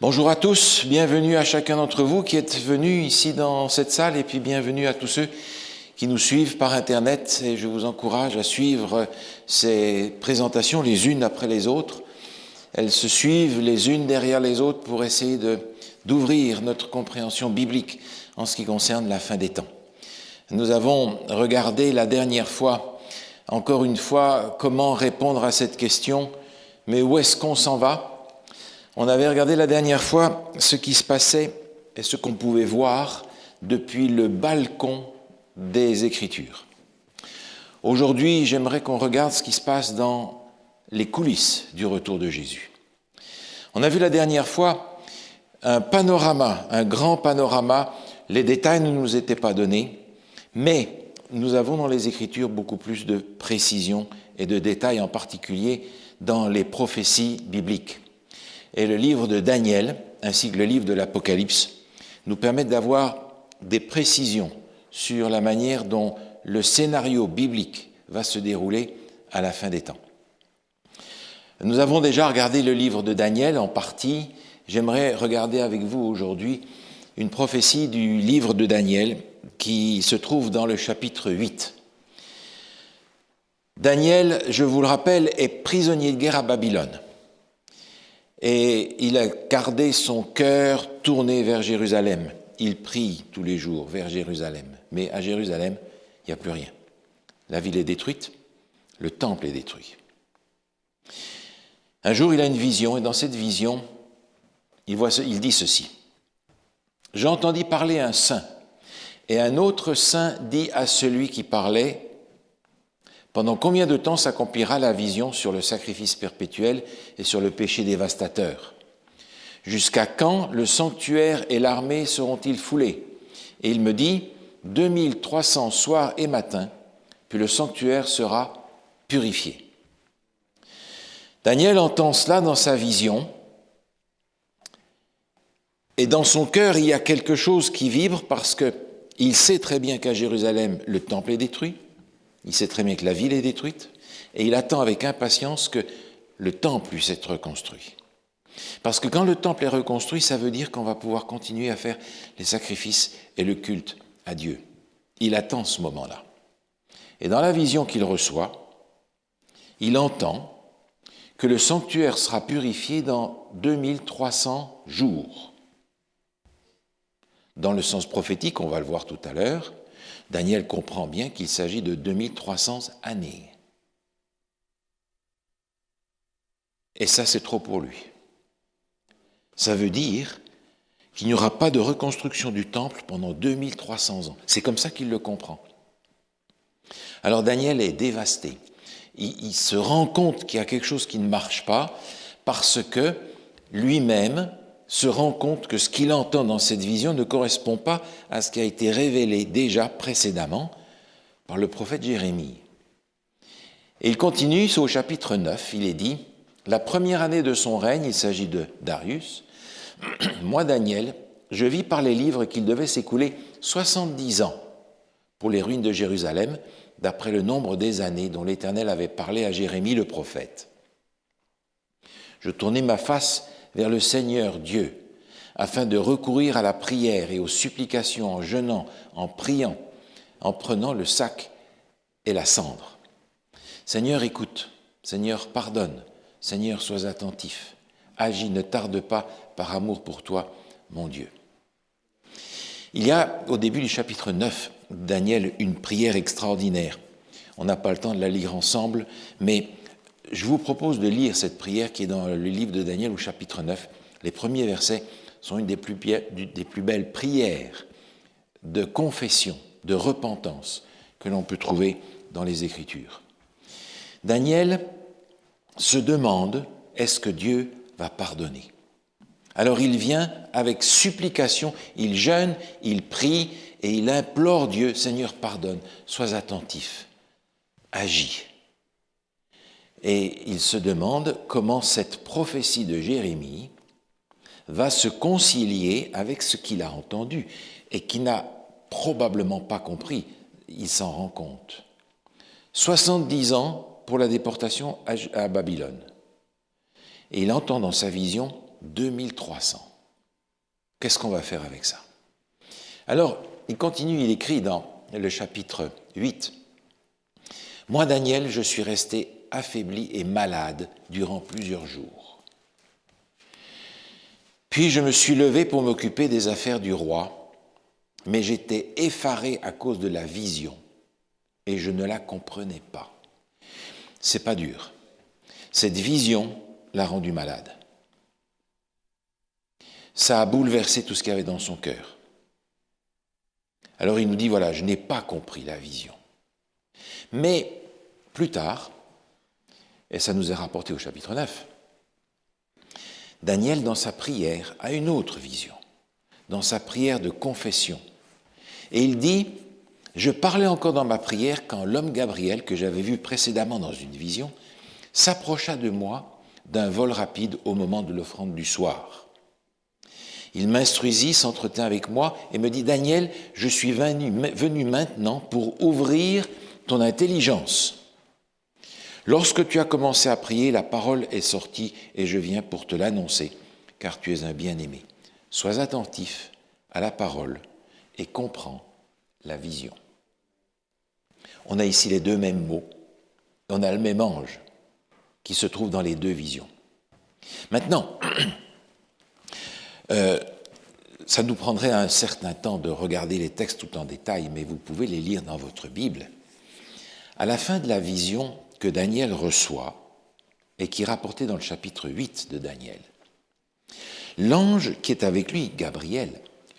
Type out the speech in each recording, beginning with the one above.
Bonjour à tous, bienvenue à chacun d'entre vous qui êtes venus ici dans cette salle et puis bienvenue à tous ceux qui nous suivent par Internet et je vous encourage à suivre ces présentations les unes après les autres. Elles se suivent les unes derrière les autres pour essayer d'ouvrir notre compréhension biblique en ce qui concerne la fin des temps. Nous avons regardé la dernière fois, encore une fois, comment répondre à cette question, mais où est-ce qu'on s'en va ? On avait regardé la dernière fois ce qui se passait et ce qu'on pouvait voir depuis le balcon des Écritures. Aujourd'hui, j'aimerais qu'on regarde ce qui se passe dans les coulisses du retour de Jésus. On a vu la dernière fois un panorama, un grand panorama. Les détails ne nous étaient pas donnés, mais nous avons dans les Écritures beaucoup plus de précision et de détails, en particulier dans les prophéties bibliques. Et le livre de Daniel, ainsi que le livre de l'Apocalypse, nous permettent d'avoir des précisions sur la manière dont le scénario biblique va se dérouler à la fin des temps. Nous avons déjà regardé le livre de Daniel en partie. J'aimerais regarder avec vous aujourd'hui une prophétie du livre de Daniel qui se trouve dans le chapitre 8. Daniel, je vous le rappelle, est prisonnier de guerre à Babylone. Et il a gardé son cœur tourné vers Jérusalem. Il prie tous les jours vers Jérusalem. Mais à Jérusalem, il n'y a plus rien. La ville est détruite, le temple est détruit. Un jour, il a une vision, et dans cette vision, il dit ceci. « J'entendis parler un saint, et un autre saint dit à celui qui parlait, « Pendant combien de temps s'accomplira la vision sur le sacrifice perpétuel et sur le péché dévastateur? Jusqu'à quand le sanctuaire et l'armée seront-ils foulés? » Et il me dit, 2300 soirs et matins, puis le sanctuaire sera purifié. Daniel entend cela dans sa vision, et dans son cœur, il y a quelque chose qui vibre parce qu'il sait très bien qu'à Jérusalem, le temple est détruit. Il sait très bien que la ville est détruite et il attend avec impatience que le temple puisse être reconstruit. Parce que quand le temple est reconstruit, ça veut dire qu'on va pouvoir continuer à faire les sacrifices et le culte à Dieu. Il attend ce moment-là. Et dans la vision qu'il reçoit, il entend que le sanctuaire sera purifié dans 2300 jours. Dans le sens prophétique, on va le voir tout à l'heure, Daniel comprend bien qu'il s'agit de 2300 années. Et ça, c'est trop pour lui. Ça veut dire qu'il n'y aura pas de reconstruction du temple pendant 2300 ans. C'est comme ça qu'il le comprend. Alors Daniel est dévasté. Il se rend compte qu'il y a quelque chose qui ne marche pas parce que lui-même se rend compte que ce qu'il entend dans cette vision ne correspond pas à ce qui a été révélé déjà précédemment par le prophète Jérémie. Et il continue, c'est au chapitre 9, il est dit, « La première année de son règne, il s'agit de Darius, moi Daniel, je vis par les livres qu'il devait s'écouler 70 ans pour les ruines de Jérusalem, d'après le nombre des années dont l'Éternel avait parlé à Jérémie le prophète. Je tournai ma face vers le Seigneur Dieu, afin de recourir à la prière et aux supplications en jeûnant, en priant, en prenant le sac et la cendre. Seigneur, écoute, Seigneur, pardonne, Seigneur, sois attentif, agis, ne tarde pas par amour pour toi, mon Dieu. » Il y a, au début du chapitre 9, Daniel, une prière extraordinaire. On n'a pas le temps de la lire ensemble, mais je vous propose de lire cette prière qui est dans le livre de Daniel au chapitre 9. Les premiers versets sont une des plus belles prières de confession, de repentance que l'on peut trouver dans les Écritures. Daniel se demande, est-ce que Dieu va pardonner? Alors il vient avec supplication, il jeûne, il prie et il implore Dieu, Seigneur, pardonne, sois attentif, agis. Et il se demande comment cette prophétie de Jérémie va se concilier avec ce qu'il a entendu et qu'il n'a probablement pas compris. Il s'en rend compte. 70 ans pour la déportation à Babylone. Et il entend dans sa vision 2300. Qu'est-ce qu'on va faire avec ça? Alors, il continue, il écrit dans le chapitre 8. « Moi, Daniel, je suis resté affaibli et malade durant plusieurs jours. Puis je me suis levé pour m'occuper des affaires du roi, mais j'étais effaré à cause de la vision et je ne la comprenais pas. » C'est pas dur. Cette vision l'a rendu malade. Ça a bouleversé tout ce qu'il y avait dans son cœur. Alors il nous dit, voilà, je n'ai pas compris la vision. Mais plus tard, et ça nous est rapporté au chapitre 9, Daniel, dans sa prière, a une autre vision, dans sa prière de confession. Et il dit, je parlais encore dans ma prière quand l'homme Gabriel, que j'avais vu précédemment dans une vision, s'approcha de moi d'un vol rapide au moment de l'offrande du soir. Il m'instruisit, s'entretint avec moi et me dit, Daniel, je suis venu maintenant pour ouvrir ton intelligence. Lorsque tu as commencé à prier, la parole est sortie et je viens pour te l'annoncer, car tu es un bien-aimé. Sois attentif à la parole et comprends la vision. On a ici les deux mêmes mots, on a le même ange qui se trouve dans les deux visions. Maintenant, ça nous prendrait un certain temps de regarder les textes tout en détail, mais vous pouvez les lire dans votre Bible. À la fin de la vision que Daniel reçoit, et qui est rapportée dans le chapitre 8 de Daniel, l'ange qui est avec lui, Gabriel,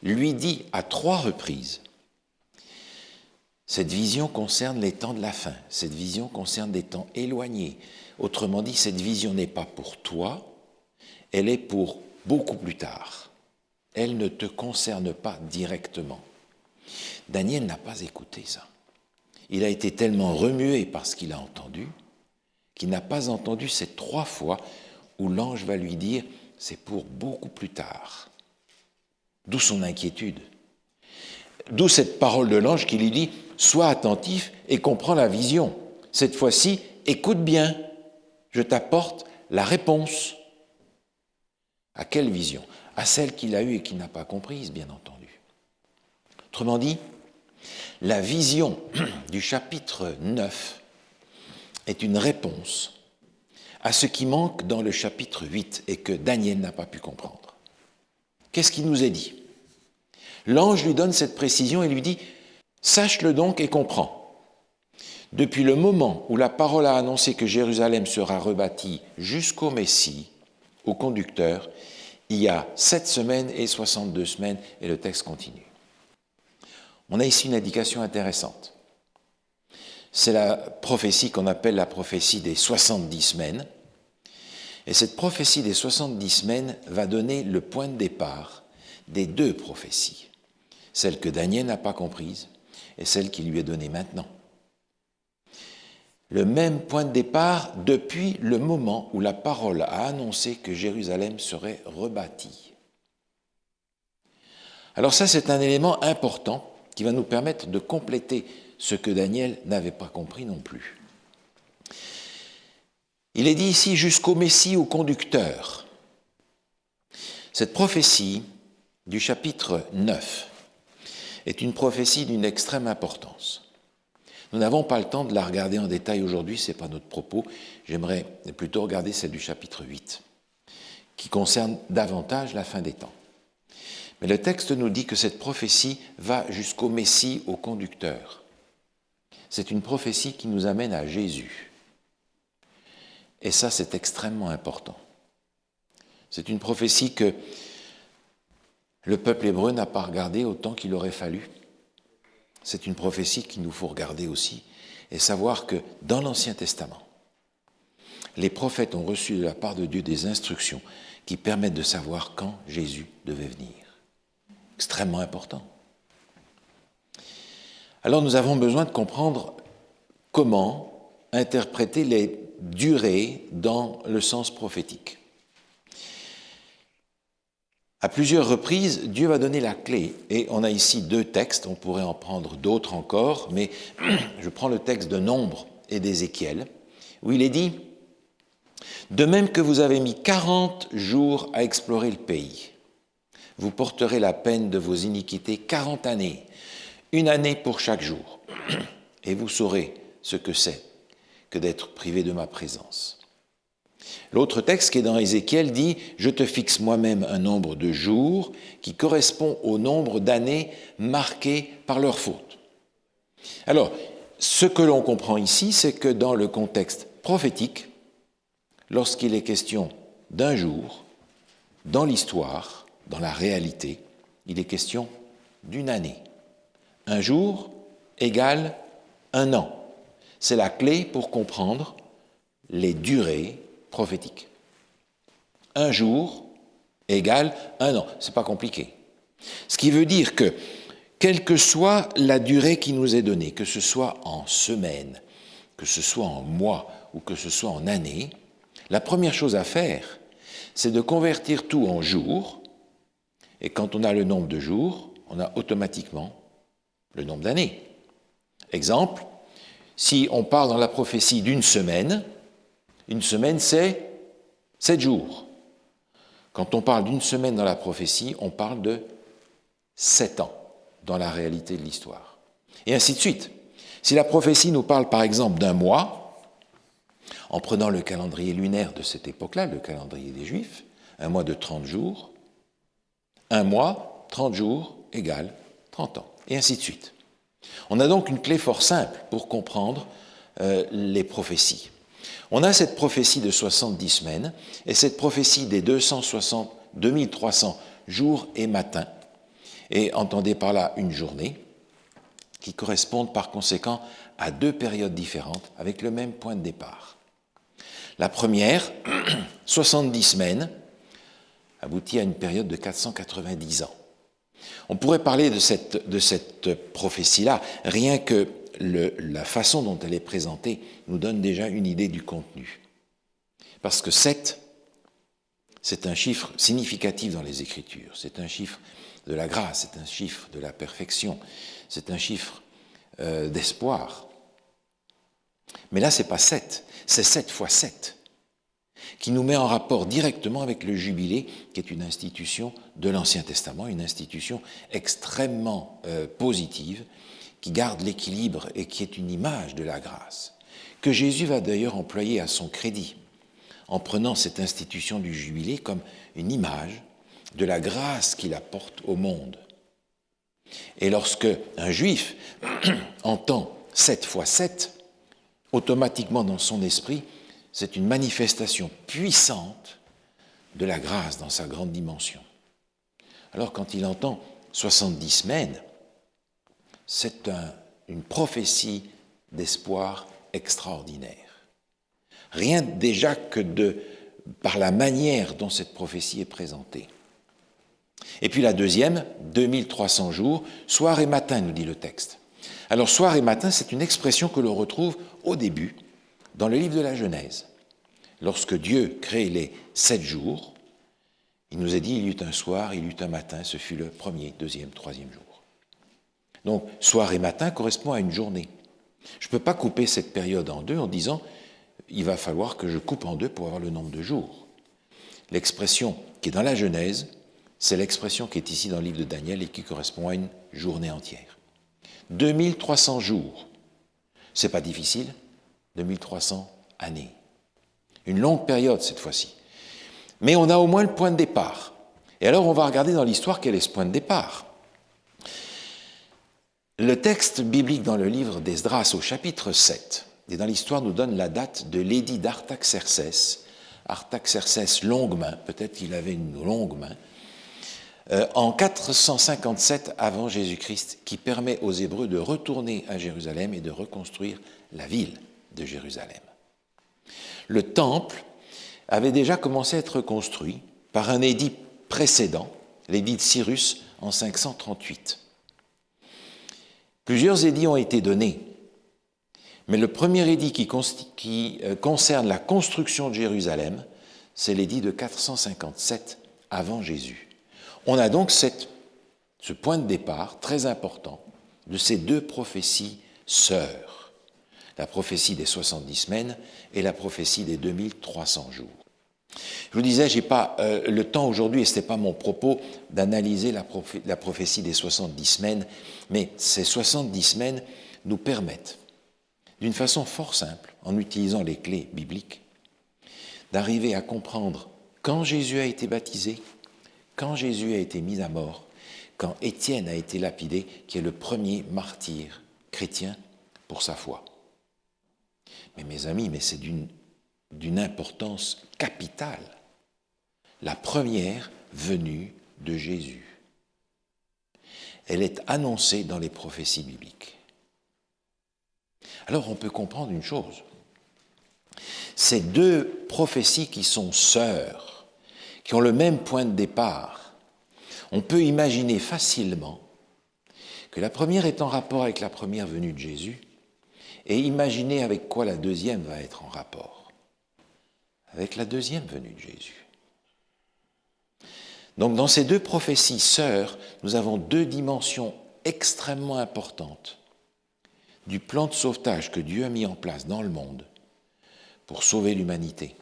lui dit à 3 reprises, cette vision concerne les temps de la fin, cette vision concerne des temps éloignés. Autrement dit, cette vision n'est pas pour toi, elle est pour beaucoup plus tard. Elle ne te concerne pas directement. Daniel n'a pas écouté ça. Il a été tellement remué par ce qu'il a entendu qu'il n'a pas entendu ces 3 fois où l'ange va lui dire « c'est pour beaucoup plus tard ». D'où son inquiétude. D'où cette parole de l'ange qui lui dit « sois attentif et comprends la vision. Cette fois-ci, écoute bien, je t'apporte la réponse. » À quelle vision? À celle qu'il a eue et qu'il n'a pas comprise, bien entendu. Autrement dit, la vision du chapitre 9 est une réponse à ce qui manque dans le chapitre 8 et que Daniel n'a pas pu comprendre. Qu'est-ce qui nous est dit? L'ange lui donne cette précision et lui dit « sache-le donc et comprends. Depuis le moment où la parole a annoncé que Jérusalem sera rebâtie jusqu'au Messie, au conducteur, il y a 7 semaines et 62 semaines, et le texte continue. » On a ici une indication intéressante. C'est la prophétie qu'on appelle la prophétie des 70 semaines. Et cette prophétie des 70 semaines va donner le point de départ des 2 prophéties. Celle que Daniel n'a pas comprise et celle qui lui est donnée maintenant. Le même point de départ depuis le moment où la parole a annoncé que Jérusalem serait rebâtie. Alors ça, c'est un élément important qui va nous permettre de compléter ce que Daniel n'avait pas compris non plus. Il est dit ici jusqu'au Messie, au conducteur. Cette prophétie du chapitre 9 est une prophétie d'une extrême importance. Nous n'avons pas le temps de la regarder en détail aujourd'hui, ce n'est pas notre propos. J'aimerais plutôt regarder celle du chapitre 8, qui concerne davantage la fin des temps. Mais le texte nous dit que cette prophétie va jusqu'au Messie, au conducteur. C'est une prophétie qui nous amène à Jésus. Et ça, c'est extrêmement important. C'est une prophétie que le peuple hébreu n'a pas regardée autant qu'il aurait fallu. C'est une prophétie qu'il nous faut regarder aussi et savoir que dans l'Ancien Testament, les prophètes ont reçu de la part de Dieu des instructions qui permettent de savoir quand Jésus devait venir. Extrêmement important. Alors nous avons besoin de comprendre comment interpréter les durées dans le sens prophétique. À plusieurs reprises, Dieu va donner la clé. Et on a ici 2 textes, on pourrait en prendre d'autres encore, mais je prends le texte de Nombre et d'Ézéchiel, où il est dit « De même que vous avez mis 40 jours à explorer le pays, Vous porterez la peine de vos iniquités 40 années, une année pour chaque jour, et vous saurez ce que c'est que d'être privé de ma présence. L'autre texte qui est dans Ézéchiel dit « Je te fixe moi-même un nombre de jours qui correspond au nombre d'années marquées par leur faute. » Alors, ce que l'on comprend ici, c'est que dans le contexte prophétique, lorsqu'il est question d'un jour, dans l'histoire, dans la réalité, il est question d'une année. Un jour égale un an. C'est la clé pour comprendre les durées prophétiques. Un jour égale un an. Ce n'est pas compliqué. Ce qui veut dire que, quelle que soit la durée qui nous est donnée, que ce soit en semaines, que ce soit en mois ou que ce soit en années, la première chose à faire, c'est de convertir tout en jours. Et quand on a le nombre de jours, on a automatiquement le nombre d'années. Exemple, si on parle dans la prophétie d'une semaine, une semaine c'est 7 jours. Quand on parle d'une semaine dans la prophétie, on parle de 7 ans dans la réalité de l'histoire. Et ainsi de suite. Si la prophétie nous parle par exemple d'un mois, en prenant le calendrier lunaire de cette époque-là, le calendrier des Juifs, un mois de 30 jours, un mois, 30 jours, égale 30 ans, et ainsi de suite. On a donc une clé fort simple pour comprendre les prophéties. On a cette prophétie de 70 semaines et cette prophétie des 2300 jours et matins, et entendez par là une journée, qui correspondent par conséquent à 2 périodes différentes avec le même point de départ. La première, 70 semaines, aboutit à une période de 490 ans. On pourrait parler de cette prophétie-là, rien que la façon dont elle est présentée nous donne déjà une idée du contenu. Parce que 7, c'est un chiffre significatif dans les Écritures, c'est un chiffre de la grâce, c'est un chiffre de la perfection, c'est un chiffre d'espoir. Mais là, ce n'est pas 7, c'est 7 fois 7, qui nous met en rapport directement avec le Jubilé, qui est une institution de l'Ancien Testament, une institution extrêmement positive, qui garde l'équilibre et qui est une image de la grâce, que Jésus va d'ailleurs employer à son crédit, en prenant cette institution du Jubilé comme une image de la grâce qu'il apporte au monde. Et lorsque un Juif entend 7 fois 7, automatiquement dans son esprit, c'est une manifestation puissante de la grâce dans sa grande dimension. Alors quand il entend 70 semaines, c'est une prophétie d'espoir extraordinaire. Rien déjà que par la manière dont cette prophétie est présentée. Et puis la deuxième, 2300 jours, soir et matin, nous dit le texte. Alors soir et matin, c'est une expression que l'on retrouve au début, dans le livre de la Genèse. Lorsque Dieu crée les 7 jours, il nous a dit, il y eut un soir, il y eut un matin, ce fut le premier, deuxième, troisième jour. Donc, soir et matin correspond à une journée. Je ne peux pas couper cette période en deux en disant, il va falloir que je coupe en deux pour avoir le nombre de jours. L'expression qui est dans la Genèse, c'est l'expression qui est ici dans le livre de Daniel et qui correspond à une journée entière. 2300 jours, c'est pas difficile, 2300 années. Une longue période cette fois-ci. Mais on a au moins le point de départ. Et alors on va regarder dans l'histoire quel est ce point de départ. Le texte biblique dans le livre d'Esdras au chapitre 7, et dans l'histoire nous donne la date de l'édit d'Artaxercès. Artaxercès longue main, peut-être qu'il avait une longue main, en 457 avant Jésus-Christ, qui permet aux Hébreux de retourner à Jérusalem et de reconstruire la ville de Jérusalem. Le temple avait déjà commencé à être construit par un édit précédent, l'édit de Cyrus, en 538. Plusieurs édits ont été donnés, mais le premier édit qui concerne la construction de Jérusalem, c'est l'édit de 457 avant Jésus. On a donc ce point de départ très important de ces 2 prophéties sœurs, la prophétie des 70 semaines et la prophétie des 2300 jours. Je vous disais, je n'ai pas le temps aujourd'hui, et ce n'était pas mon propos, d'analyser la prophétie des 70 semaines, mais ces 70 semaines nous permettent, d'une façon fort simple, en utilisant les clés bibliques, d'arriver à comprendre quand Jésus a été baptisé, quand Jésus a été mis à mort, quand Étienne a été lapidé, qui est le premier martyr chrétien pour sa foi. Mais mes amis, c'est d'une importance capitale. La première venue de Jésus. Elle est annoncée dans les prophéties bibliques. Alors on peut comprendre une chose. Ces deux prophéties qui sont sœurs, qui ont le même point de départ, on peut imaginer facilement que la première est en rapport avec la première venue de Jésus et imaginer avec quoi la deuxième va être en rapport. Avec la deuxième venue de Jésus. Donc dans ces deux prophéties sœurs, nous avons deux dimensions extrêmement importantes du plan de sauvetage que Dieu a mis en place dans le monde pour sauver l'humanité.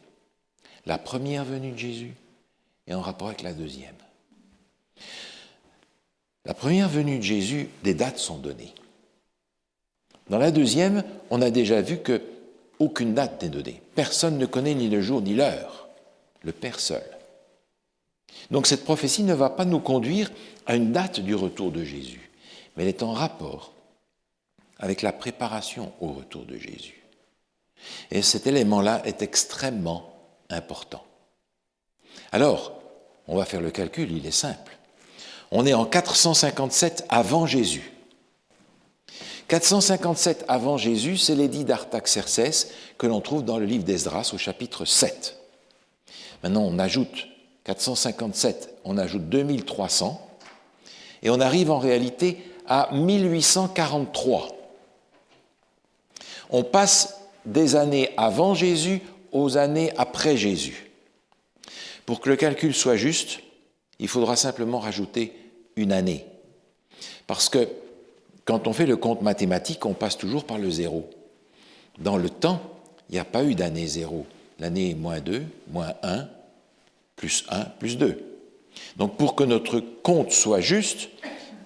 La première venue de Jésus est en rapport avec la deuxième. La première venue de Jésus, des dates sont données. Dans la deuxième, on a déjà vu qu'aucune date n'est donnée. Personne ne connaît ni le jour ni l'heure. Le Père seul. Donc cette prophétie ne va pas nous conduire à une date du retour de Jésus, mais elle est en rapport avec la préparation au retour de Jésus. Et cet élément-là est extrêmement important. Alors, on va faire le calcul, il est simple. On est en 457 avant Jésus. 457 avant Jésus, c'est l'édit d'Artaxercès que l'on trouve dans le livre d'Esdras au chapitre 7. Maintenant, on ajoute 457, on ajoute 2300, et on arrive en réalité à 1843. On passe des années avant Jésus aux années après Jésus. Pour que le calcul soit juste, il faudra simplement rajouter une année. Parce que quand on fait le compte mathématique, on passe toujours par le zéro. Dans le temps, il n'y a pas eu d'année zéro. L'année est moins 2, moins 1, plus 1, plus 2. Donc pour que notre compte soit juste,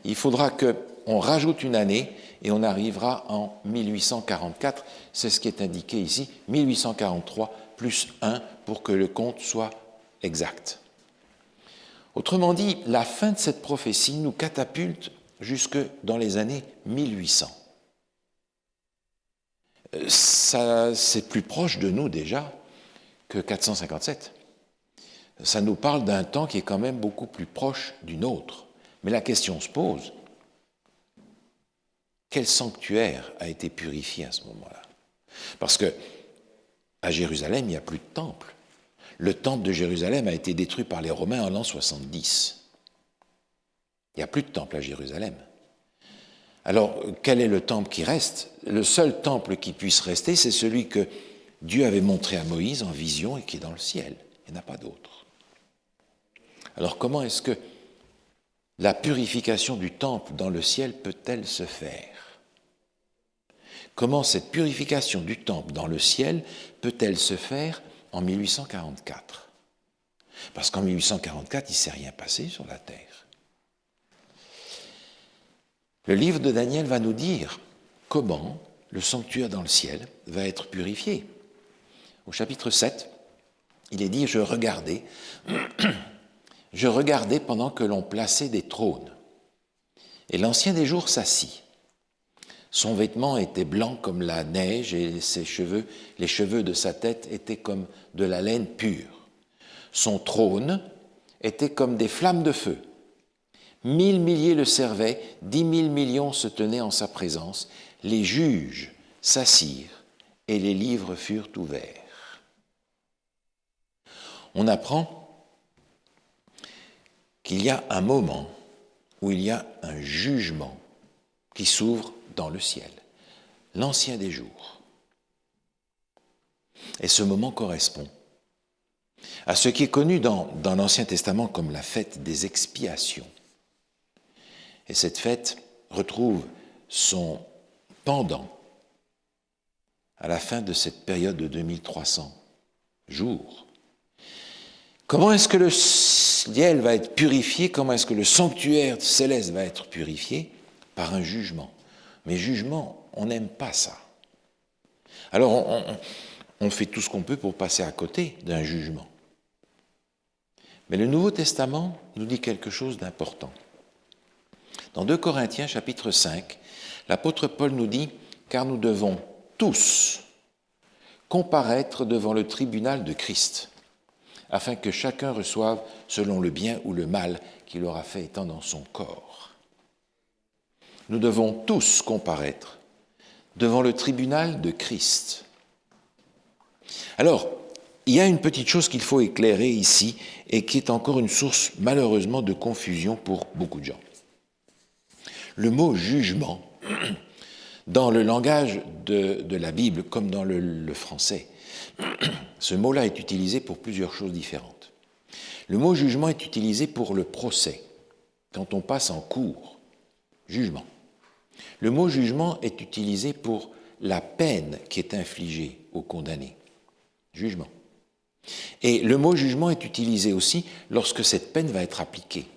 il faudra qu'on rajoute une année et on arrivera en 1844. C'est ce qui est indiqué ici, 1843 plus 1 pour que le compte soit exact. Autrement dit, la fin de cette prophétie nous catapulte jusque dans les années 1800. Ça, c'est plus proche de nous déjà que 457. Ça nous parle d'un temps qui est quand même beaucoup plus proche du nôtre. Mais la question se pose, quel sanctuaire a été purifié à ce moment-là? Parce que à Jérusalem, il n'y a plus de temple. Le temple de Jérusalem a été détruit par les Romains en l'an 70. Il n'y a plus de temple à Jérusalem. Alors, quel est le temple qui reste? Le seul temple qui puisse rester, c'est celui que Dieu avait montré à Moïse en vision et qui est dans le ciel. Il n'y en a pas d'autre. Alors, comment est-ce que la purification du temple dans le ciel peut-elle se faire? Comment cette purification du temple dans le ciel peut-elle se faire en 1844? Parce qu'en 1844, il ne s'est rien passé sur la terre. Le livre de Daniel va nous dire comment le sanctuaire dans le ciel va être purifié. Au chapitre 7, il est dit « Je regardais pendant que l'on plaçait des trônes. Et l'ancien des jours s'assit. Son vêtement était blanc comme la neige et les cheveux de sa tête étaient comme de la laine pure. Son trône était comme des flammes de feu. 1000 milliers le servaient, 10 000 millions se tenaient en sa présence. Les juges s'assirent et les livres furent ouverts. » On apprend qu'il y a un moment où il y a un jugement qui s'ouvre dans le ciel, l'ancien des jours. Et ce moment correspond à ce qui est connu dans l'Ancien Testament comme la fête des expiations. Et cette fête retrouve son pendant à la fin de cette période de 2300 jours. Comment est-ce que le ciel va être purifié? Comment est-ce que le sanctuaire céleste va être purifié? Par un jugement. Mais jugement, on n'aime pas ça. Alors on fait tout ce qu'on peut pour passer à côté d'un jugement. Mais le Nouveau Testament nous dit quelque chose d'important. Dans 2 Corinthiens chapitre 5, l'apôtre Paul nous dit « Car nous devons tous comparaître devant le tribunal de Christ, afin que chacun reçoive selon le bien ou le mal qu'il aura fait étant dans son corps. » Nous devons tous comparaître devant le tribunal de Christ. Alors, il y a une petite chose qu'il faut éclairer ici et qui est encore une source malheureusement de confusion pour beaucoup de gens. Le mot jugement, dans le langage de la Bible comme dans le français, ce mot-là est utilisé pour plusieurs choses différentes. Le mot jugement est utilisé pour le procès, quand on passe en cour, jugement. Le mot jugement est utilisé pour la peine qui est infligée au condamné, jugement. Et le mot jugement est utilisé aussi lorsque cette peine va être appliquée.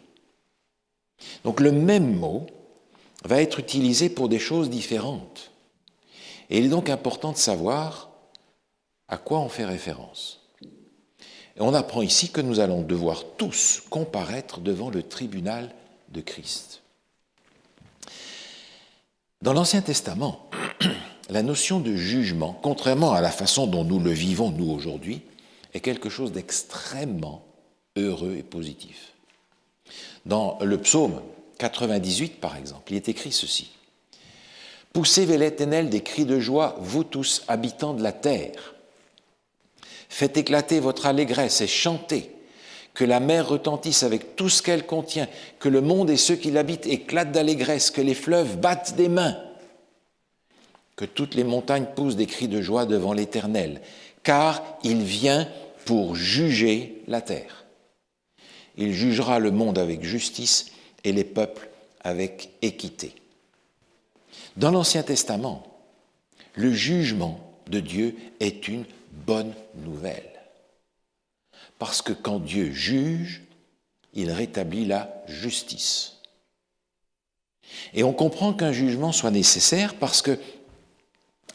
Donc le même mot va être utilisé pour des choses différentes. Et il est donc important de savoir à quoi on fait référence. Et on apprend ici que nous allons devoir tous comparaître devant le tribunal de Christ. Dans l'Ancien Testament, la notion de jugement, contrairement à la façon dont nous le vivons, nous, aujourd'hui, est quelque chose d'extrêmement heureux et positif. Dans le psaume 98, par exemple, il est écrit ceci. « Poussez vers l'Éternel des cris de joie, vous tous, habitants de la terre. Faites éclater votre allégresse et chantez, que la mer retentisse avec tout ce qu'elle contient, que le monde et ceux qui l'habitent éclatent d'allégresse, que les fleuves battent des mains, que toutes les montagnes poussent des cris de joie devant l'Éternel, car il vient pour juger la terre. Il jugera le monde avec justice et les peuples avec équité. » Dans l'Ancien Testament, le jugement de Dieu est une bonne nouvelle. Parce que quand Dieu juge, il rétablit la justice. Et on comprend qu'un jugement soit nécessaire parce que,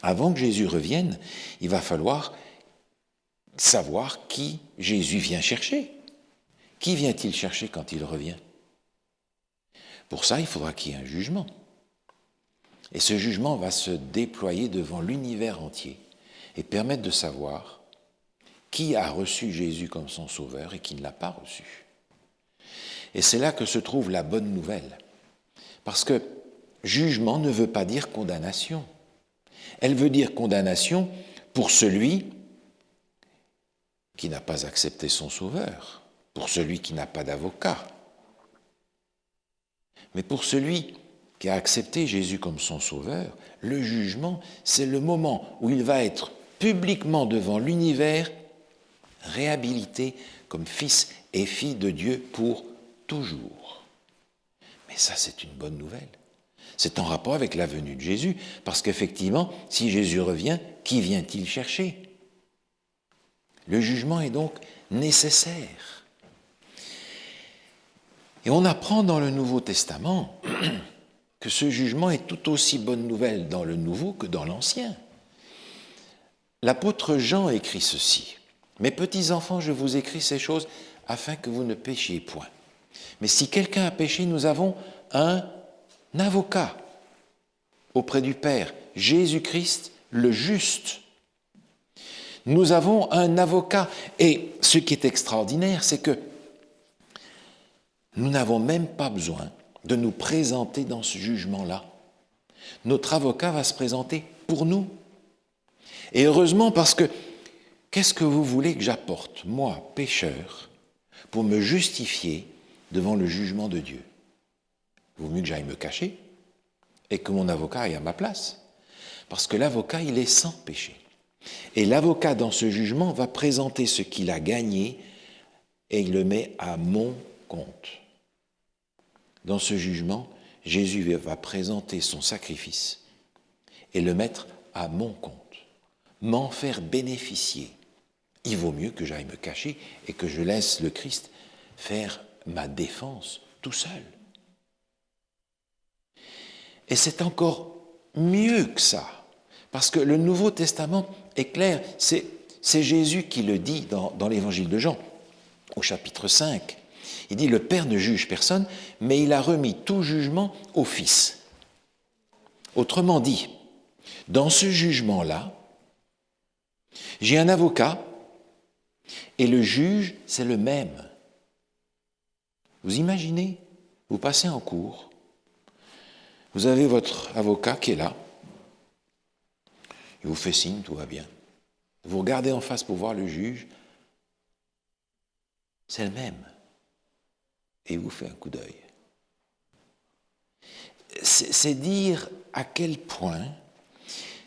avant que Jésus revienne, il va falloir savoir qui Jésus vient chercher. Qui vient-il chercher quand il revient? Pour ça, il faudra qu'il y ait un jugement. Et ce jugement va se déployer devant l'univers entier et permettre de savoir qui a reçu Jésus comme son sauveur et qui ne l'a pas reçu. Et c'est là que se trouve la bonne nouvelle. Parce que jugement ne veut pas dire condamnation. Elle veut dire condamnation pour celui qui n'a pas accepté son sauveur, pour celui qui n'a pas d'avocat. Mais pour celui qui a accepté Jésus comme son sauveur, le jugement, c'est le moment où il va être publiquement devant l'univers réhabilité comme fils et fille de Dieu pour toujours. Mais ça, c'est une bonne nouvelle. C'est en rapport avec la venue de Jésus, parce qu'effectivement, si Jésus revient, qui vient-il chercher? Le jugement est donc nécessaire. Et on apprend dans le Nouveau Testament que ce jugement est tout aussi bonne nouvelle dans le Nouveau que dans l'Ancien. L'apôtre Jean écrit ceci. « Mes petits enfants, je vous écris ces choses afin que vous ne péchiez point. Mais si quelqu'un a péché, nous avons un avocat auprès du Père, Jésus-Christ le juste. » Nous avons un avocat. Et ce qui est extraordinaire, c'est que nous n'avons même pas besoin de nous présenter dans ce jugement-là. Notre avocat va se présenter pour nous. Et heureusement, parce que qu'est-ce que vous voulez que j'apporte, moi, pécheur, pour me justifier devant le jugement de Dieu? Il vaut mieux que j'aille me cacher et que mon avocat aille à ma place. Parce que l'avocat, il est sans péché. Et l'avocat, dans ce jugement, va présenter ce qu'il a gagné et il le met à mon compte. Dans ce jugement, Jésus va présenter son sacrifice et le mettre à mon compte, m'en faire bénéficier il vaut mieux que j'aille me cacher et que je laisse le Christ faire ma défense tout seul. Et c'est encore mieux que ça, parce que le Nouveau Testament est clair, c'est Jésus qui le dit dans l'Évangile de Jean, au chapitre 5. Il dit « Le Père ne juge personne, mais il a remis tout jugement au Fils ». Autrement dit, dans ce jugement-là, j'ai un avocat et le juge, c'est le même. Vous imaginez, vous passez en cours, vous avez votre avocat qui est là, il vous fait signe, tout va bien. Vous regardez en face pour voir le juge, c'est le même. Et il vous fait un coup d'œil. C'est dire à quel point,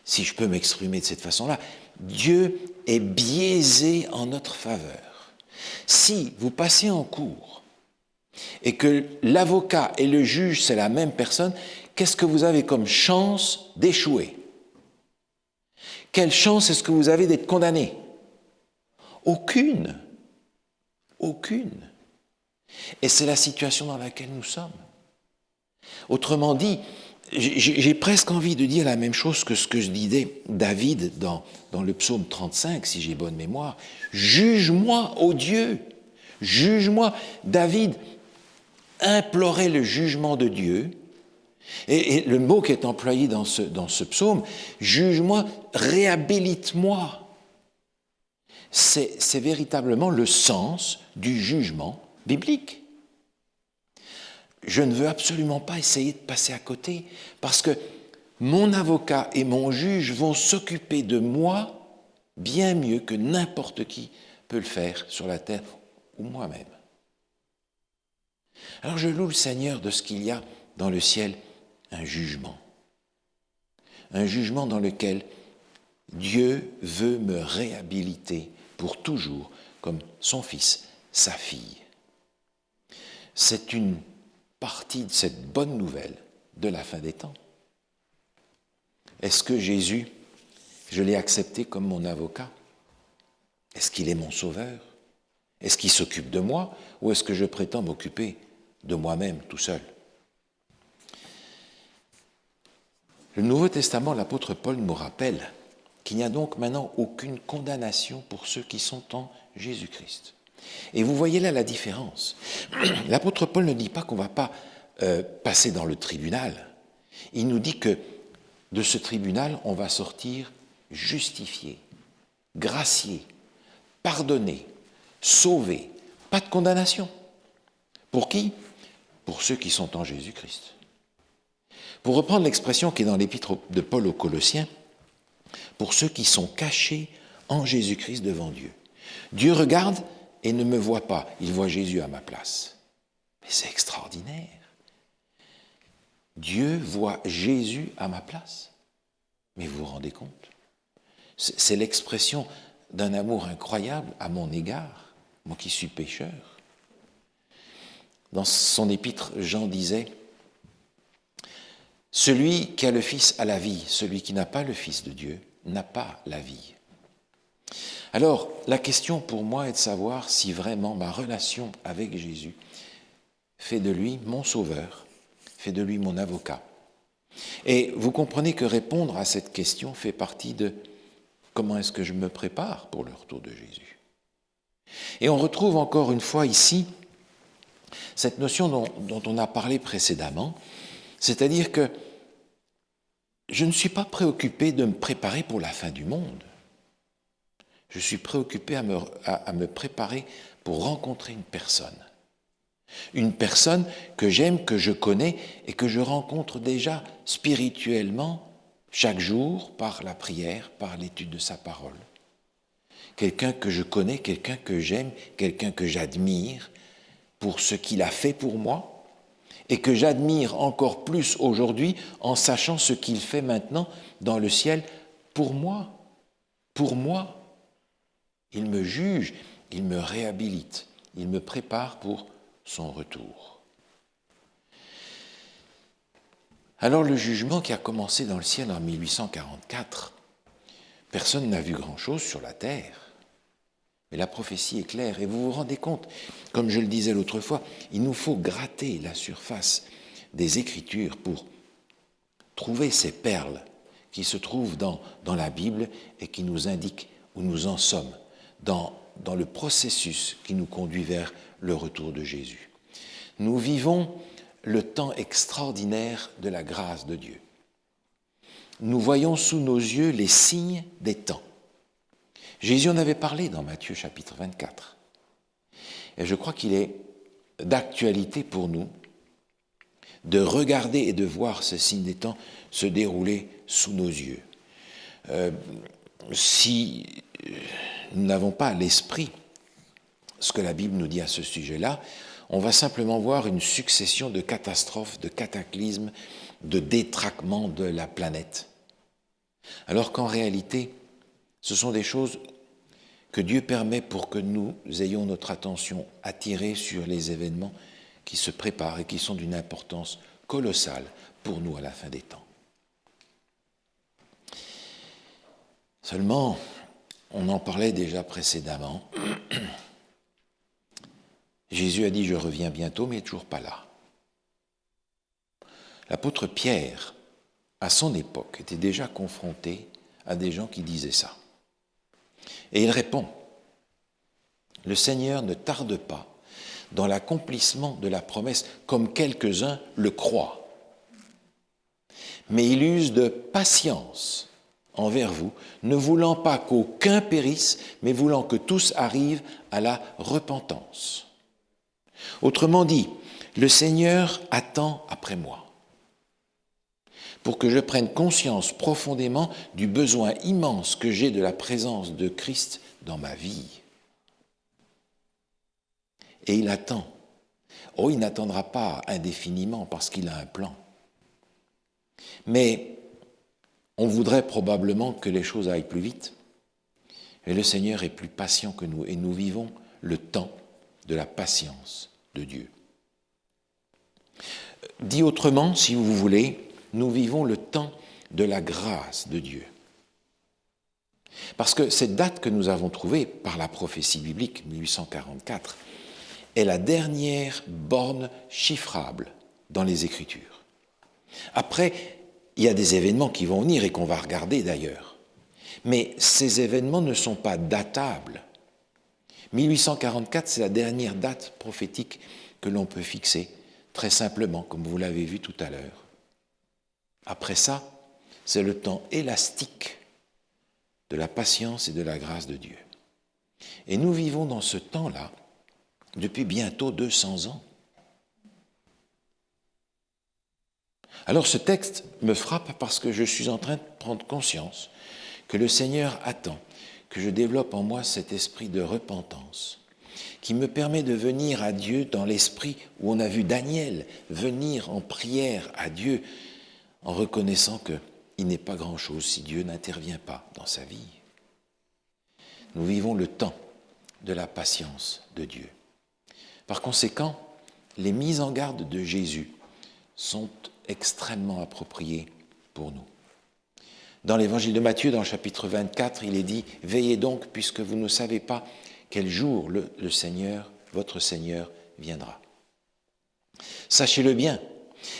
si je peux m'exprimer de cette façon-là, Dieu est biaisé en notre faveur. Si vous passez en cours et que l'avocat et le juge, c'est la même personne, qu'est-ce que vous avez comme chance d'échouer? Quelle chance est-ce que vous avez d'être condamné? Aucune. Aucune. Et c'est la situation dans laquelle nous sommes. Autrement dit, j'ai presque envie de dire la même chose que ce que je disais David dans le psaume 35, si j'ai bonne mémoire. Juge-moi, ô Dieu, juge-moi. David implorait le jugement de Dieu. Et le mot qui est employé dans ce psaume, juge-moi, réhabilite-moi. C'est véritablement le sens du jugement biblique. Je ne veux absolument pas essayer de passer à côté, parce que mon avocat et mon juge vont s'occuper de moi bien mieux que n'importe qui peut le faire sur la terre ou moi-même. Alors je loue le Seigneur de ce qu'il y a dans le ciel un jugement dans lequel Dieu veut me réhabiliter pour toujours comme son fils, sa fille. C'est une partie de cette bonne nouvelle de la fin des temps. Est-ce que Jésus, je l'ai accepté comme mon avocat? Est-ce qu'il est mon sauveur? Est-ce qu'il s'occupe de moi? Ou est-ce que je prétends m'occuper de moi-même tout seul? Le Nouveau Testament, l'apôtre Paul nous rappelle qu'il n'y a donc maintenant aucune condamnation pour ceux qui sont en Jésus-Christ. Et vous voyez là la différence. L'apôtre Paul ne dit pas qu'on ne va pas passer dans le tribunal. Il nous dit que de ce tribunal, on va sortir justifié, gracié, pardonné, sauvé. Pas de condamnation. Pour qui? Pour ceux qui sont en Jésus-Christ. Pour reprendre l'expression qui est dans l'épître de Paul aux Colossiens, pour ceux qui sont cachés en Jésus-Christ devant Dieu. Dieu regarde et ne me voit pas, il voit Jésus à ma place. Mais c'est extraordinaire. Dieu voit Jésus à ma place. Mais vous vous rendez compte? C'est l'expression d'un amour incroyable à mon égard, moi qui suis pécheur. Dans son épître, Jean disait « Celui qui a le Fils a la vie, celui qui n'a pas le Fils de Dieu n'a pas la vie. » Alors, la question pour moi est de savoir si vraiment ma relation avec Jésus fait de lui mon sauveur, fait de lui mon avocat. Et vous comprenez que répondre à cette question fait partie de comment est-ce que je me prépare pour le retour de Jésus. Et on retrouve encore une fois ici cette notion dont on a parlé précédemment, c'est-à-dire que je ne suis pas préoccupé de me préparer pour la fin du monde. Je suis préoccupé à me préparer pour rencontrer une personne. Une personne que j'aime, que je connais et que je rencontre déjà spirituellement chaque jour par la prière, par l'étude de sa parole. Quelqu'un que je connais, quelqu'un que j'aime, quelqu'un que j'admire pour ce qu'il a fait pour moi et que j'admire encore plus aujourd'hui en sachant ce qu'il fait maintenant dans le ciel pour moi. Pour moi. Il me juge, il me réhabilite, il me prépare pour son retour. Alors le jugement qui a commencé dans le ciel en 1844, personne n'a vu grand-chose sur la terre. Mais la prophétie est claire et vous vous rendez compte, comme je le disais l'autre fois, il nous faut gratter la surface des Écritures pour trouver ces perles qui se trouvent dans la Bible et qui nous indiquent où nous en sommes dans le processus qui nous conduit vers le retour de Jésus. Nous vivons le temps extraordinaire de la grâce de Dieu. Nous voyons sous nos yeux les signes des temps. Jésus en avait parlé dans Matthieu chapitre 24. Et je crois qu'il est d'actualité pour nous de regarder et de voir ces signes des temps se dérouler sous nos yeux. Si nous n'avons pas à l'esprit ce que la Bible nous dit à ce sujet-là, on va simplement voir une succession de catastrophes, de cataclysmes, de détraquements de la planète. Alors qu'en réalité, ce sont des choses que Dieu permet pour que nous ayons notre attention attirée sur les événements qui se préparent et qui sont d'une importance colossale pour nous à la fin des temps. Seulement, on en parlait déjà précédemment, Jésus a dit « Je reviens bientôt », mais il n'est toujours pas là. L'apôtre Pierre, à son époque, était déjà confronté à des gens qui disaient ça. Et il répond « Le Seigneur ne tarde pas dans l'accomplissement de la promesse, comme quelques-uns le croient. Mais il use de patience envers vous, ne voulant pas qu'aucun périsse, mais voulant que tous arrivent à la repentance. Autrement dit, le Seigneur attend après moi, pour que je prenne conscience profondément du besoin immense que j'ai de la présence de Christ dans ma vie. Et il attend. Oh, il n'attendra pas indéfiniment parce qu'il a un plan. Mais on voudrait probablement que les choses aillent plus vite. Et le Seigneur est plus patient que nous. Et nous vivons le temps de la patience de Dieu. Dit autrement, si vous voulez, nous vivons le temps de la grâce de Dieu. Parce que cette date que nous avons trouvée par la prophétie biblique, 1844, est la dernière borne chiffrable dans les Écritures. Après, il y a des événements qui vont venir et qu'on va regarder d'ailleurs. Mais ces événements ne sont pas datables. 1844, c'est la dernière date prophétique que l'on peut fixer, très simplement, comme vous l'avez vu tout à l'heure. Après ça, c'est le temps élastique de la patience et de la grâce de Dieu. Et nous vivons dans ce temps-là depuis bientôt 200 ans. Alors ce texte me frappe parce que je suis en train de prendre conscience que le Seigneur attend que je développe en moi cet esprit de repentance qui me permet de venir à Dieu dans l'esprit où on a vu Daniel venir en prière à Dieu en reconnaissant qu'il n'est pas grand-chose si Dieu n'intervient pas dans sa vie. Nous vivons le temps de la patience de Dieu. Par conséquent, les mises en garde de Jésus sont extrêmement appropriées pour nous. Dans l'évangile de Matthieu, dans le chapitre 24, il est dit « Veillez donc, puisque vous ne savez pas quel jour le Seigneur, votre Seigneur, viendra. » Sachez-le bien,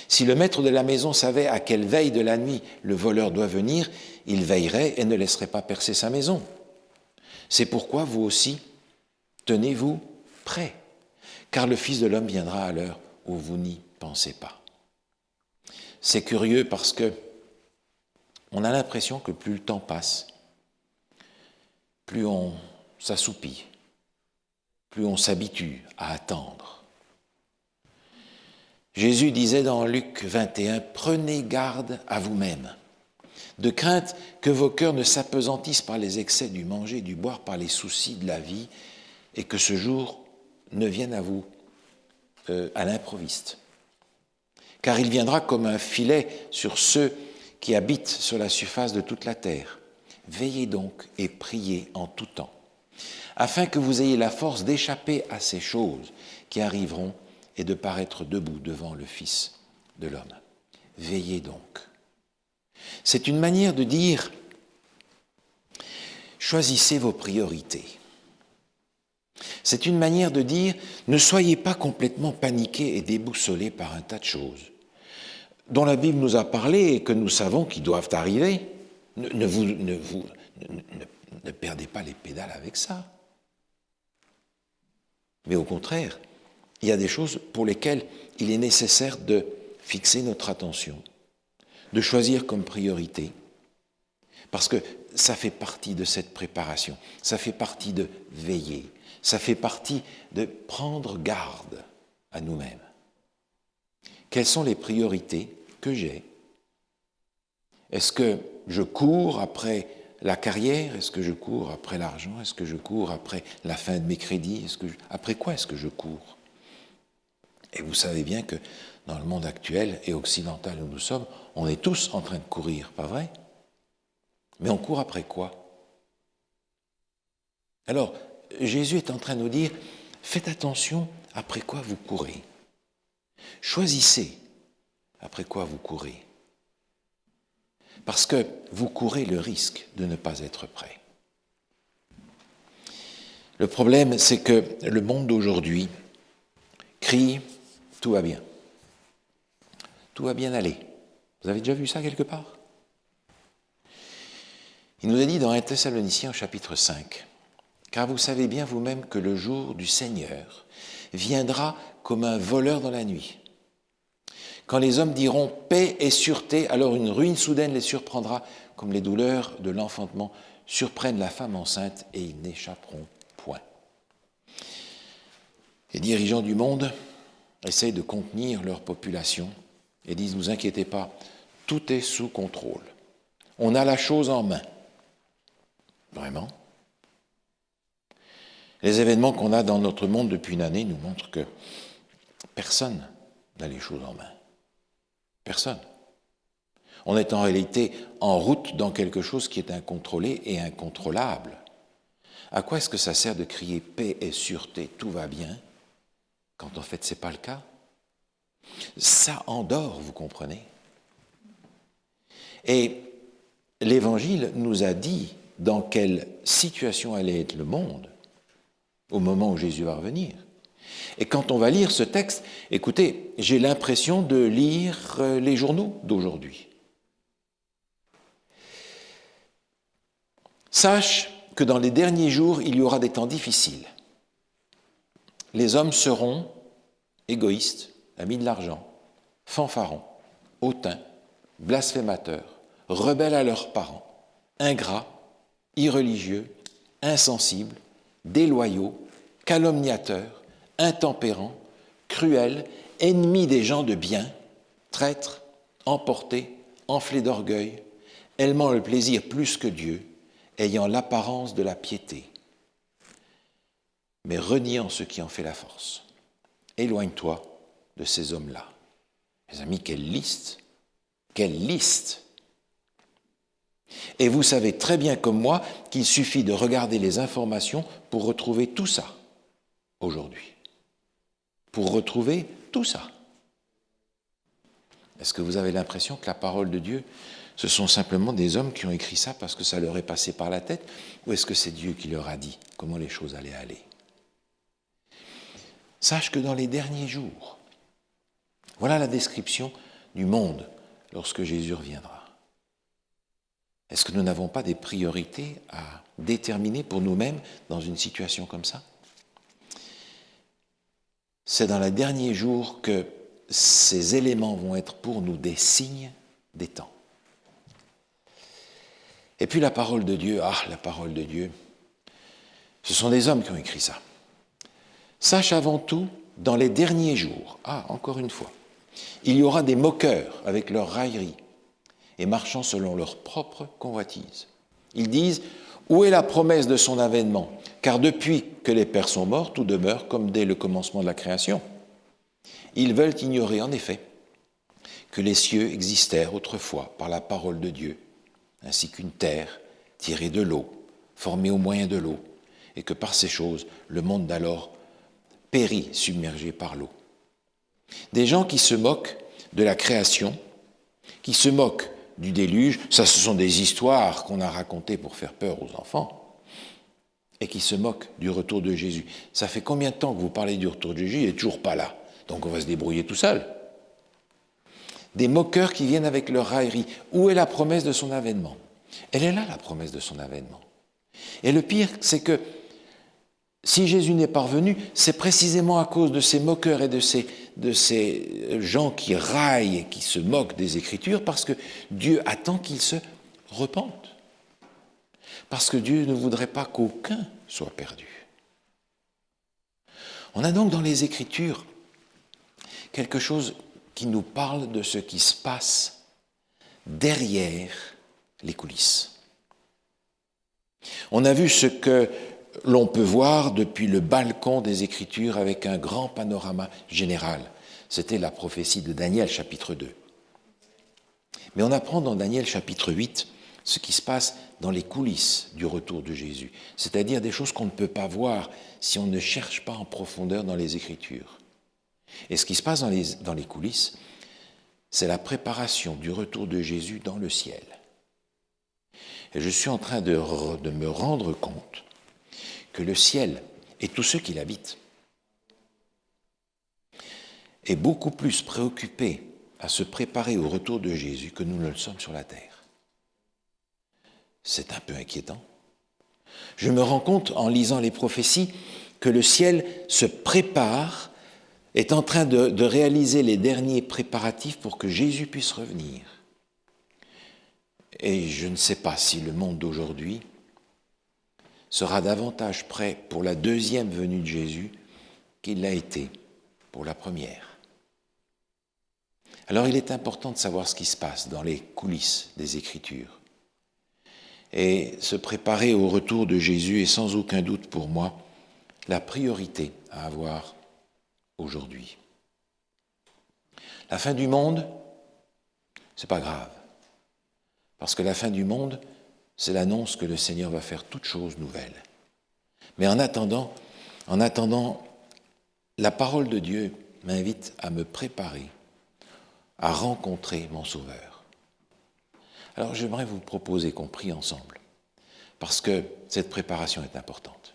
si le maître de la maison savait à quelle veille de la nuit le voleur doit venir, il veillerait et ne laisserait pas percer sa maison. C'est pourquoi vous aussi, tenez-vous prêts, car le Fils de l'homme viendra à l'heure où vous n'y pensez pas. C'est curieux parce que on a l'impression que plus le temps passe, plus on s'assoupit, plus on s'habitue à attendre. Jésus disait dans Luc 21, « Prenez garde à vous-même, de crainte que vos cœurs ne s'apesantissent par les excès du manger et du boire, par les soucis de la vie, et que ce jour ne vienne à vous à l'improviste. Car il viendra comme un filet sur ceux qui habitent sur la surface de toute la terre. Veillez donc et priez en tout temps, afin que vous ayez la force d'échapper à ces choses qui arriveront et de paraître debout devant le Fils de l'homme. Veillez donc. » C'est une manière de dire « choisissez vos priorités. C'est une manière de dire, ne soyez pas complètement paniqués et déboussolés par un tas de choses dont la Bible nous a parlé et que nous savons qui doivent arriver. Ne perdez pas les pédales avec ça. Mais au contraire, il y a des choses pour lesquelles il est nécessaire de fixer notre attention, de choisir comme priorité, parce que ça fait partie de cette préparation, ça fait partie de veiller, ça fait partie de prendre garde à nous-mêmes. Quelles sont les priorités que j'ai? Est-ce que je cours après la carrière? Est-ce que je cours après l'argent? Est-ce que je cours après la fin de mes crédits? Après quoi est-ce que je cours? Et vous savez bien que dans le monde actuel et occidental où nous sommes, on est tous en train de courir, pas vrai? Mais on court après quoi? Alors, Jésus est en train de nous dire, faites attention après quoi vous courez. Choisissez après quoi vous courez. Parce que vous courez le risque de ne pas être prêt. Le problème, c'est que le monde d'aujourd'hui crie « tout va bien ». Tout va bien aller. Vous avez déjà vu ça quelque part? Il nous a dit dans 1 Thessaloniciens au chapitre 5, « Car vous savez bien vous-même que le jour du Seigneur viendra comme un voleur dans la nuit. Quand les hommes diront « paix et sûreté », alors une ruine soudaine les surprendra, comme les douleurs de l'enfantement surprennent la femme enceinte, et ils n'échapperont point. » Les dirigeants du monde essayent de contenir leur population et disent « ne vous inquiétez pas, tout est sous contrôle. On a la chose en main. » Vraiment? Les événements qu'on a dans notre monde depuis une année nous montrent que personne n'a les choses en main. Personne. On est en réalité en route dans quelque chose qui est incontrôlé et incontrôlable. À quoi est-ce que ça sert de crier paix et sûreté, tout va bien, quand en fait ce n'est pas le cas? Ça endort, vous comprenez? Et l'Évangile nous a dit dans quelle situation allait être le monde au moment où Jésus va revenir. Et quand on va lire ce texte, écoutez, j'ai l'impression de lire les journaux d'aujourd'hui. Sache que dans les derniers jours, il y aura des temps difficiles. Les hommes seront égoïstes, amis de l'argent, fanfarons, hautains, blasphémateurs, rebelles à leurs parents, ingrats, irreligieux, insensibles, déloyaux, calomniateurs, intempérants, cruels, ennemis des gens de bien, traîtres, emportés, enflés d'orgueil, aimant le plaisir plus que Dieu, ayant l'apparence de la piété, mais reniant ce qui en fait la force. Éloigne-toi de ces hommes-là. Mes amis, quelle liste! Quelle liste! Et vous savez très bien comme moi qu'il suffit de regarder les informations pour retrouver tout ça aujourd'hui. Pour retrouver tout ça. Est-ce que vous avez l'impression que la parole de Dieu, ce sont simplement des hommes qui ont écrit ça parce que ça leur est passé par la tête, ou est-ce que c'est Dieu qui leur a dit comment les choses allaient aller? Sache que dans les derniers jours, voilà la description du monde lorsque Jésus reviendra. Est-ce que nous n'avons pas des priorités à déterminer pour nous-mêmes dans une situation comme ça? C'est dans les derniers jours que ces éléments vont être pour nous des signes des temps. Et puis la parole de Dieu, la parole de Dieu, ce sont des hommes qui ont écrit ça. Sache avant tout, dans les derniers jours, encore une fois, il y aura des moqueurs avec leurs railleries et marchant selon leur propre convoitise. Ils disent « Où est la promesse de son avènement ? Car depuis que les pères sont morts, tout demeure comme dès le commencement de la création. » Ils veulent ignorer en effet que les cieux existèrent autrefois par la parole de Dieu, ainsi qu'une terre tirée de l'eau, formée au moyen de l'eau, et que par ces choses, le monde d'alors périt submergé par l'eau. Des gens qui se moquent de la création, qui se moquent du déluge, ça ce sont des histoires qu'on a racontées pour faire peur aux enfants. et qui se moquent du retour de Jésus. Ça fait combien de temps que vous parlez du retour de Jésus? Il n'est toujours pas là. Donc on va se débrouiller tout seul. Des moqueurs qui viennent avec leur raillerie. Où est la promesse de son avènement? Elle est là, la promesse de son avènement. Et le pire, c'est que si Jésus n'est pas revenu, c'est précisément à cause de ces moqueurs et de ces gens qui raillent et qui se moquent des Écritures, parce que Dieu attend qu'ils se repentent. Parce que Dieu ne voudrait pas qu'aucun soit perdu. On a donc dans les Écritures quelque chose qui nous parle de ce qui se passe derrière les coulisses. On a vu ce que l'on peut voir depuis le balcon des Écritures avec un grand panorama général. C'était la prophétie de Daniel, chapitre 2. Mais on apprend dans Daniel, chapitre 8, ce qui se passe dans les coulisses du retour de Jésus, c'est-à-dire des choses qu'on ne peut pas voir si on ne cherche pas en profondeur dans les Écritures. Et ce qui se passe dans les coulisses, c'est la préparation du retour de Jésus dans le ciel. Et je suis en train de me rendre compte que le ciel et tous ceux qui l'habitent est beaucoup plus préoccupé à se préparer au retour de Jésus que nous ne le sommes sur la terre. C'est un peu inquiétant. Je me rends compte en lisant les prophéties que le ciel se prépare, est en train de réaliser les derniers préparatifs pour que Jésus puisse revenir. Et je ne sais pas si le monde d'aujourd'hui sera davantage prêt pour la deuxième venue de Jésus qu'il l'a été pour la première. Alors il est important de savoir ce qui se passe dans les coulisses des Écritures. Et se préparer au retour de Jésus est sans aucun doute pour moi la priorité à avoir aujourd'hui. La fin du monde, c'est pas grave. Parce que la fin du monde, c'est l'annonce que le Seigneur va faire toutes choses nouvelles. Mais en attendant, la parole de Dieu m'invite à me préparer, à rencontrer mon Sauveur. Alors j'aimerais vous proposer qu'on prie ensemble, parce que cette préparation est importante.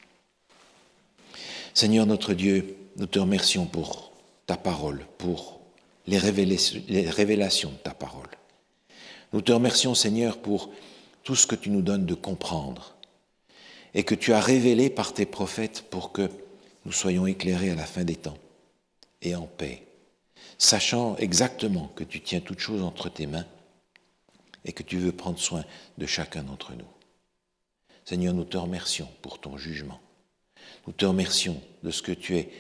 Seigneur notre Dieu, nous te remercions pour ta parole, pour les révélations de ta parole. Nous te remercions, Seigneur, pour tout ce que tu nous donnes de comprendre et que tu as révélé par tes prophètes pour que nous soyons éclairés à la fin des temps et en paix, sachant exactement que tu tiens toutes choses entre tes mains et que tu veux prendre soin de chacun d'entre nous. Seigneur, nous te remercions pour ton jugement. Nous te remercions de ce que tu es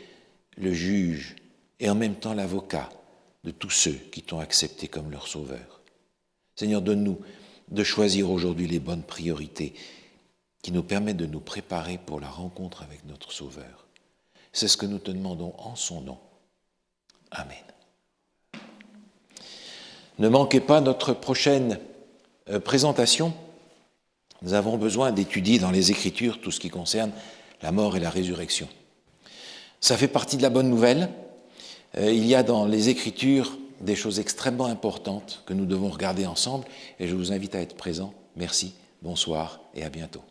le juge et en même temps l'avocat de tous ceux qui t'ont accepté comme leur sauveur. Seigneur, donne-nous de choisir aujourd'hui les bonnes priorités qui nous permettent de nous préparer pour la rencontre avec notre Sauveur. C'est ce que nous te demandons en son nom. Amen. Ne manquez pas notre prochaine présentation. Nous avons besoin d'étudier dans les Écritures tout ce qui concerne la mort et la résurrection. Ça fait partie de la bonne nouvelle. Il y a dans les Écritures des choses extrêmement importantes que nous devons regarder ensemble et je vous invite à être présents. Merci, bonsoir et à bientôt.